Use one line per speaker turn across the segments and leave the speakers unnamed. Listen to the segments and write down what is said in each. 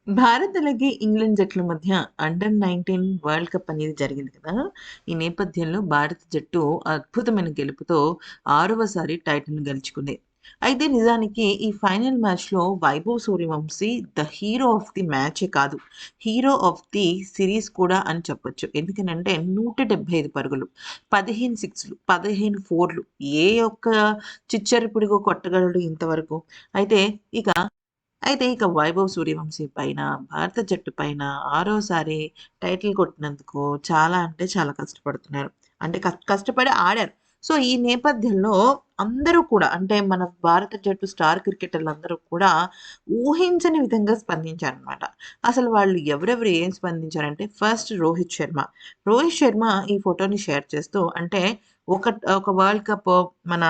భారత్ అలాగే ఇంగ్లాండ్ జట్ల మధ్య అండర్-19 వరల్డ్ కప్ అనేది జరిగింది కదా! ఈ నేపథ్యంలో భారత జట్టు అద్భుతమైన గెలుపుతో 6వసారి టైటిల్‌ని గెలుచుకుంది. అయితే నిజానికి ఈ ఫైనల్ మ్యాచ్‌లో Vaibhav Suryavanshi the hero of the మ్యాచే కాదు. హీరో ఆఫ్ ది సీరీస్ కూడా అని చెప్పొచ్చు. ఎందుకనంటే 175 పరుగులు, 15 సిక్స్‌లు, 15 ఫోర్‌లు ఏ ఒక్క చిచ్చర పిడుగు కొట్టగలడు ఇంతవరకు. అయితే ఇక ఇక వైభవ్ సూర్యవంశీ పైన, భారత జట్టు పైన ఆరోసారి టైటిల్ కొట్టినందుకు చాలా అంటే చాలా కష్టపడుతున్నారు. అంటే కష్టపడి ఆడారు. సో, ఈ నేపథ్యంలో అందరూ కూడా అంటే మన భారత జట్టు స్టార్ క్రికెటర్లందరూ కూడా ఊహించని విధంగా స్పందించారనమాట. అసలు వాళ్ళు ఎవరెవరు ఏం స్పందించారంటే ఫస్ట్ రోహిత్ శర్మ. రోహిత్ శర్మ ఈ ఫోటోని షేర్ చేస్తూ అంటే ఒక ఒక వరల్డ్ కప్ మన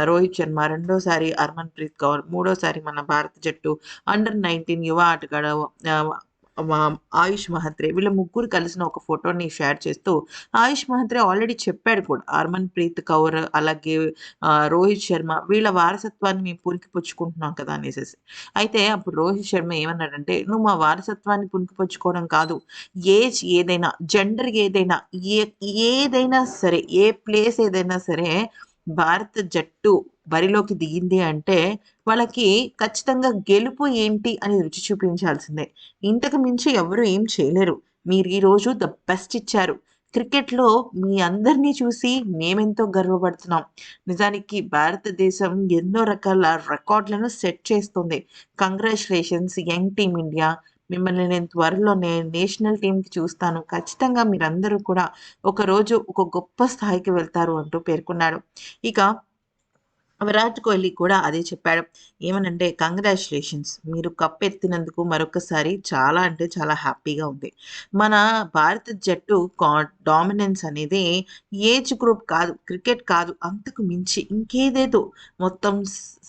రోహిత్ శర్మ, రెండోసారి హర్మన్‌ప్రీత్ కౌర్, మూడోసారి మన భారత జట్టు అండర్-19 యువ ఆటగాడు ఆహ్, మ ఆయుష్ మహత్రే వీళ్ళ ముగ్గురు కలిసిన ఒక ఫోటోని షేర్ చేస్తూ, ఆయుష్ మహత్రే ఆల్రెడీ చెప్పాడు కూడా. హర్మన్‌ప్రీత్ కౌర్ అలాగే రోహిత్ శర్మ వీళ్ళ వారసత్వాన్ని మేము పుణికిపుచ్చుకుంటున్నాం కదా! అనేసేసి. అయితే అప్పుడు రోహిత్ శర్మ ఏమన్నాడంటే, "నువ్వు మా వారసత్వాన్ని పుణికిపుచ్చుకోవడం కాదు. ఏజ్ ఏదైనా, జెండర్ ఏదైనా, ఏ ఏదైనా సరే, ఏ ప్లేస్ ఏదైనా సరే భారత జట్టు బరిలోకి దిగింది అంటే వాళ్ళకి ఖచ్చితంగా గెలుపు ఏంటి అని రుచి చూపించాల్సిందే. ఇంతకు మించి ఎవరు ఏం చేయలేరు. మీరు ఈరోజు ద బెస్ట్ ఇచ్చారు. క్రికెట్‌లో మీ అందరిని చూసి మేమెంతో గర్వపడుతున్నాం. నిజానికి భారతదేశం ఎన్నో రకాల రికార్డులను సెట్ చేస్తుంది. Congratulations young team India. మిమ్మల్ని నేను త్వరలోనే నేషనల్ టీమ్‌కి చూస్తాను. ఖచ్చితంగా మీరందరూ కూడా ఒకరోజు ఒక గొప్ప స్థాయికి వెళ్తారు" అంటూ పేర్కొన్నాడు. ఇక విరాట్ కోహ్లీ కూడా అదే చెప్పాడు. ఏమనంటే, "కంగ్రాచ్యులేషన్స్ మీరు కప్ ఎత్తినందుకు మరొకసారి చాలా అంటే చాలా హ్యాపీగా ఉంది. మన భారత జట్టు డామినెన్స్ అనేది ఏజ్ గ్రూప్ కాదు, క్రికెట్ కాదు. అంతకు మించి ఇంకేదేదో మొత్తం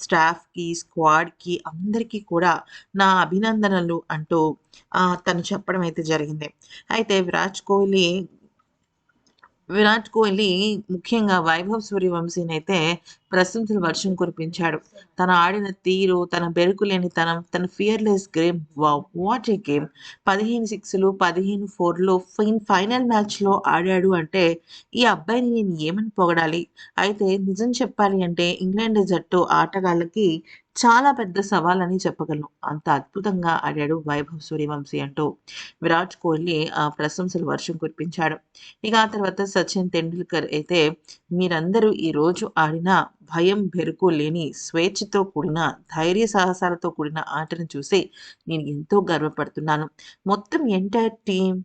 స్టాఫ్‌కి, స్క్వాడ్‌కి అందరికీ కూడా నా అభినందనలు" అంటూ తను చెప్పడం అయితే జరిగింది. అయితే విరాట్ కోహ్లీ ముఖ్యంగా వైభవ్ సూర్యవంశీనైతే ప్రశంసల వర్షం కురిపించాడు. తను ఆడిన తీరు, తన బెరుకులేనితనం, తన fearless game wow! What a game! 15 సిక్స్‌లు, 15 ఫోర్‌లు ఫైనల్ మ్యాచ్‌లో ఆడాడు అంటే ఈ అబ్బాయిని నేను ఏమని పొగడాలి? అయితే నిజం చెప్పాలి అంటే ఇంగ్లాండ్ జట్టు ఆటగాళ్ళకి చాలా పెద్ద సవాలని చెప్పగలను. అంత అద్భుతంగా ఆడాడు వైభవ్ సూర్యవంశీ అంటూ విరాట్ కోహ్లీ ప్రశంసల వర్షం కురిపించాడు. ఇక ఆ తర్వాత సచిన్ టెండూల్కర్ అయితే మీరందరూ ఈరోజు ఆడిన భయం, బెరుకు లేని స్వేచ్ఛతో కూడిన ధైర్య సాహసాలతో కూడిన ఆటను చూసి నేను ఎంతో గర్వపడుతున్నాను. మొత్తం ఎంటైర్ టీమ్,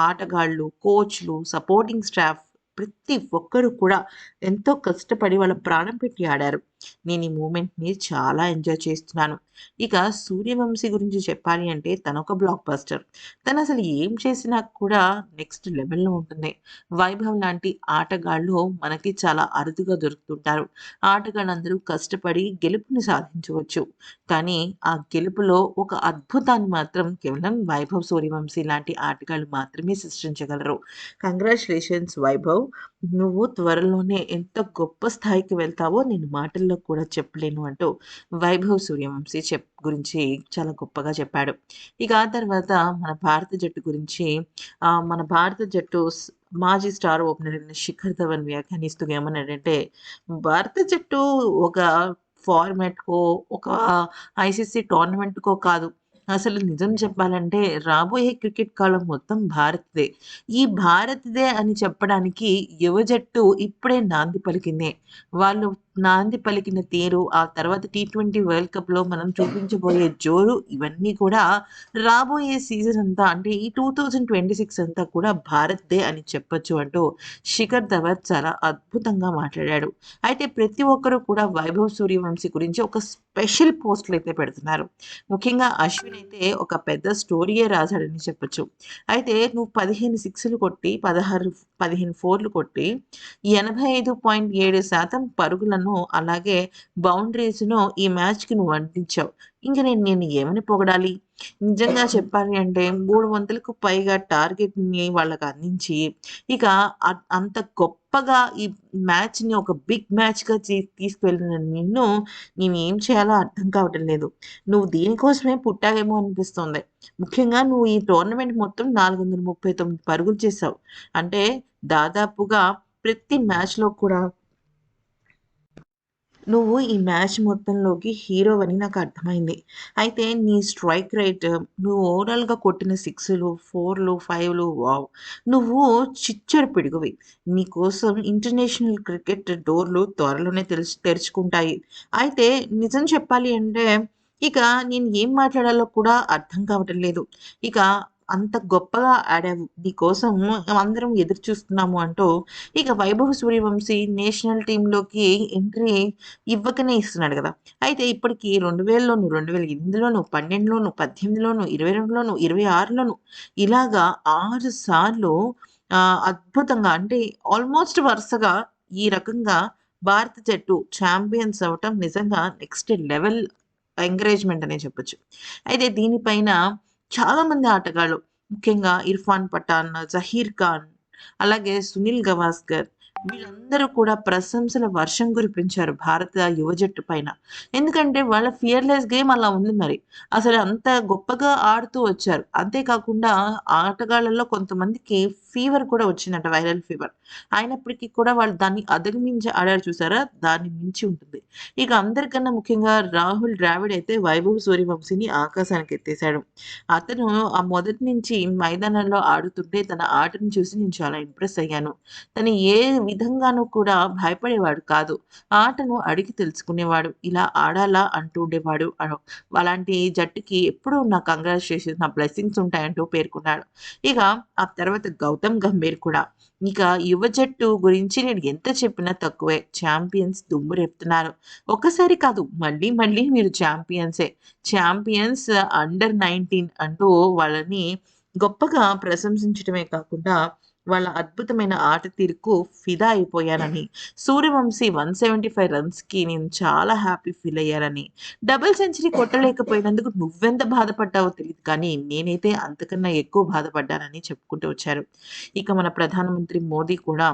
ఆటగాళ్ళు, కోచ్‌లు, సపోర్టింగ్ స్టాఫ్ ప్రతి ఒక్కరు కూడా ఎంతో కష్టపడి వాళ్ళ ప్రాణం పెట్టి ఆడారు. నేను ఈ మూమెంట్‌ని చాలా ఎంజాయ్ చేస్తున్నాను. ఇక సూర్యవంశీ గురించి చెప్పాలి అంటే తనొక బ్లాక్ బస్టర్. తనసలు ఏం చేసినా కూడా నెక్స్ట్ లెవెల్‌లో ఉంటుంది. వైభవ్ లాంటి ఆటగాళ్ళు మనకి చాలా అరుదుగా దొరుకుతుంటారు. ఆటగాళ్ళందరూ కష్టపడి గెలుపుని సాధించవచ్చు. కానీ ఆ గెలుపులో ఒక అద్భుతాన్ని మాత్రం కేవలం వైభవ్ సూర్యవంశీ లాంటి ఆటగాళ్ళు మాత్రమే సృష్టించగలరు. కంగ్రాచ్యులేషన్స్ వైభవ్. నువ్వు త్వరలోనే ఎంత గొప్ప స్థాయికి వెళ్తావో నేను మాటల్లో కూడా చెప్పలేను అంటూ వైభవ్ సూర్యవంశీ గురించి చాలా గొప్పగా చెప్పాడు. ఇక ఆ తర్వాత మన భారత జట్టు గురించి మన భారత జట్టు మాజీ స్టార్ ఓపెనర్ అయిన శిఖర్ ధవన్ వ్యాఖ్యానిస్తూ ఏమన్నాడంటే, భారత జట్టు ఒక ఫార్మాట్‌కో, ఒక ఐసీసీ టోర్నమెంట్‌కో కాదు. అసలు నిజం చెప్పాలంటే రాబోయే క్రికెట్ కాలం మొత్తం భారత్‌దే. ఈ భారత్‌దే అని చెప్పడానికి యువ జట్టు ఇప్పుడే నాంది పలికిందే. వాళ్ళు నాంది పలికిన తీరు, ఆ తర్వాత టీ20 వరల్డ్ కప్‌లో మనం చూపించబోయే జోరు ఇవన్నీ కూడా రాబోయే సీజన్ అంతా అంటే ఈ 2026 అంతా కూడా భారత్‌దే అని చెప్పొచ్చు అంటూ శిఖర్ ధవన్ చాలా అద్భుతంగా మాట్లాడాడు. అయితే ప్రతి ఒక్కరు కూడా వైభవ్ సూర్యవంశీ గురించి ఒక స్పెషల్ పోస్ట్‌లయితే పెడుతున్నారు. ముఖ్యంగా అశ్విన్ అయితే ఒక పెద్ద స్టోరీయే రాసాడని చెప్పొచ్చు. అయితే నువ్వు 15 సిక్స్‌లు కొట్టి, 15 ఫోర్‌లు కొట్టి, 85.7% పరుగులను స్కోర్‌ను అలాగే బౌండరీస్‌ను ఈ మ్యాచ్‌కి నువ్వు అందించావు. ఇంక నేను నిన్ను ఏమని పొగడాలి? నిజంగా చెప్పాలి అంటే 300కు పైగా టార్గెట్‌ని వాళ్ళకి అందించి, ఇక అంత గొప్పగా ఈ మ్యాచ్‌ని ఒక బిగ్ మ్యాచ్‌గా తీసుకువెళ్ళిన నిన్ను నేనేం చేయాలో అర్థం కావటం లేదు. నువ్వు దీనికోసమే పుట్టావేమో అనిపిస్తోంది. ముఖ్యంగా నువ్వు ఈ టోర్నమెంట్ మొత్తం 439 పరుగులు చేశావు. అంటే దాదాపుగా ప్రతి మ్యాచ్‌లో కూడా నువ్వు ఈ మ్యాచ్ మొత్తంలోకి హీరోవని నాకు అర్థమైంది. అయితే నీ స్ట్రైక్ రేట్, నువ్వు ఓవరాల్‌గా కొట్టిన 6లు, 4లు, 5లు వావ్! నువ్వు చిచ్చర పిడుగువి. నీకోసం ఇంటర్నేషనల్ క్రికెట్ డోర్‌లు త్వరలోనే తెరుచుకుంటాయి. అయితే నిజం చెప్పాలి అంటే, ఇక నేను ఏం మాట్లాడాలో కూడా అర్థం కావటం లేదు. ఇక అంత గొప్పగా ఆడావు. నీకోసం అందరం ఎదురు చూస్తున్నాము అంటూ, ఇక 'వైభవ్ సూర్యవంశీ' నేషనల్ టీమ్‌లోకి ఎంట్రీ ఇవ్వకనే ఇస్తున్నాడు గదా! అయితే ఇప్పటికి 2000లోను, 2008లోను, 12లోను, 18లోను, 22లోను, 26లోను ఇలాగా 6 సార్లు అద్భుతంగా అంటే ఆల్మోస్ట్ వరుసగా ఈ రకంగా భారత జట్టు ఛాంపియన్స్ అవ్వటం నిజంగా నెక్స్ట్ లెవెల్ ఎంకరేజ్‌మెంట్ అనే చెప్పొచ్చు. అయితే దీనిపైన చాలామంది ఆటగాళ్ళు ముఖ్యంగా ఇర్ఫాన్ పఠాన్, జహీర్ ఖాన్, అలాగే సునీల్ గవాస్కర్ వీళ్ళందరూ కూడా ప్రశంసల వర్షం కురిపించారు భారత యువ జట్టు పైన. ఎందుకంటే వాళ్ళ ఫియర్‌లెస్ గేమ్ అలా ఉంది మరి. అసలు అంత గొప్పగా ఆడుతూ వచ్చారు. అంతే కాకుండా ఆటగాళ్ళలో కొంతమందికి ఫీవర్ కూడా వచ్చిందంట వైరల్ ఫీవర్. అయినప్పటికీ కూడా వాళ్ళు దాన్ని అధిగమించి ఆడారు చూసారా? దాన్ని మించి ఉంటుంది. ఇక అందరికన్నా ముఖ్యంగా రాహుల్ ద్రావిడ్ అయితే వైభవ్ సూర్యవంశీని ఆకాశానికి ఎత్తేసాడు. అతను ఆ మొదటి నుంచి మైదానంలో ఆడుతుంటే తన ఆటను చూసి నేను చాలా ఇంప్రెస్ అయ్యాను. తను ఏ విధంగానూ కూడా భయపడేవాడు కాదు. ఆటను అడిగి తెలుసుకునేవాడు. ఇలా ఆడాలా అంటూ ఉండేవాడు. అలాంటి జట్టుకి ఎప్పుడూ నా కంగ్రాచ్యులేషన్స్, నా బ్లెస్సింగ్స్ ఉంటాయంటూ పేర్కొన్నాడు. ఇక ఆ తర్వాత గౌతమ్ గంభీర్ కూడా. ఇక యువ జట్టు గురించి నేను ఎంత చెప్పినా తక్కువే. ఛాంపియన్స్ దుమ్ము రేపుతున్నారు. ఒక్కసారి కాదు మళ్ళీ మళ్ళీ మీరు ఛాంపియన్సే. ఛాంపియన్స్ అండర్ 19 అంటూ వాళ్ళని గొప్పగా ప్రశంసించడమే కాకుండా వాళ్ళ అద్భుతమైన ఆట తీరుకు ఫిదా అయిపోయానని, సూర్యవంశీ 175 రన్స్‌కి నేను చాలా హ్యాపీ ఫీల్ అయ్యానని, డబుల్ సెంచరీ కొట్టలేకపోయినందుకు నువ్వెంత బాధపడ్డావో తెలీదు కానీ, నేనైతే అంతకన్నా ఎక్కువ బాధపడ్డానని చెప్పుకుంటూ వచ్చారు. ఇక మన ప్రధానమంత్రి మోదీ కూడా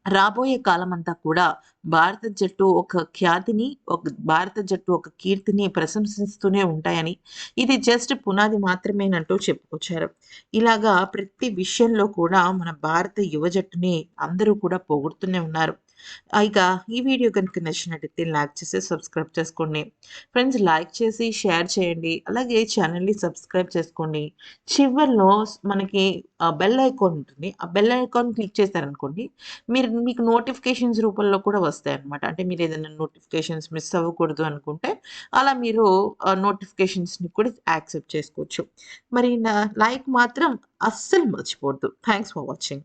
రాబోయే కాలమంతా కూడా భారత జట్టు ఒక ఖ్యాతిని, భారత జట్టు ఒక కీర్తిని ప్రశంసిస్తూనే ఉంటాయని, ఇది జస్ట్ పునాది మాత్రమేనంటూ చెప్పుకొచ్చారు. ఇలాగా ప్రతి విషయంలో కూడా మన భారత యువ జట్టుని అందరూ కూడా పొగుడుతూనే ఉన్నారు. ఇక ఈ వీడియో గనుక నచ్చినట్టయితే లైక్ చేసి సబ్స్క్రైబ్ చేసుకోండి. ఫ్రెండ్స్ లైక్ చేసి షేర్ చేయండి. అలాగే ఛానెల్‌ని సబ్స్క్రైబ్ చేసుకోండి. చివర్లో మనకి బెల్ ఐకాన్ ఉంటుంది. ఆ బెల్ ఐకాన్ క్లిక్ చేశారనుకోండి మీకు నోటిఫికేషన్స్ రూపంలో కూడా వస్తాయన్నమాట. అంటే మీరేదైనా నోటిఫికేషన్స్ మిస్ అవ్వకూడదు అనుకుంటే, అలా మీరు నోటిఫికేషన్స్‌ని కూడా యాక్సెప్ట్ చేసుకోవచ్చు. మరి లైక్ మాత్రం అస్సలు మర్చిపోవద్దు. Thanks for watching.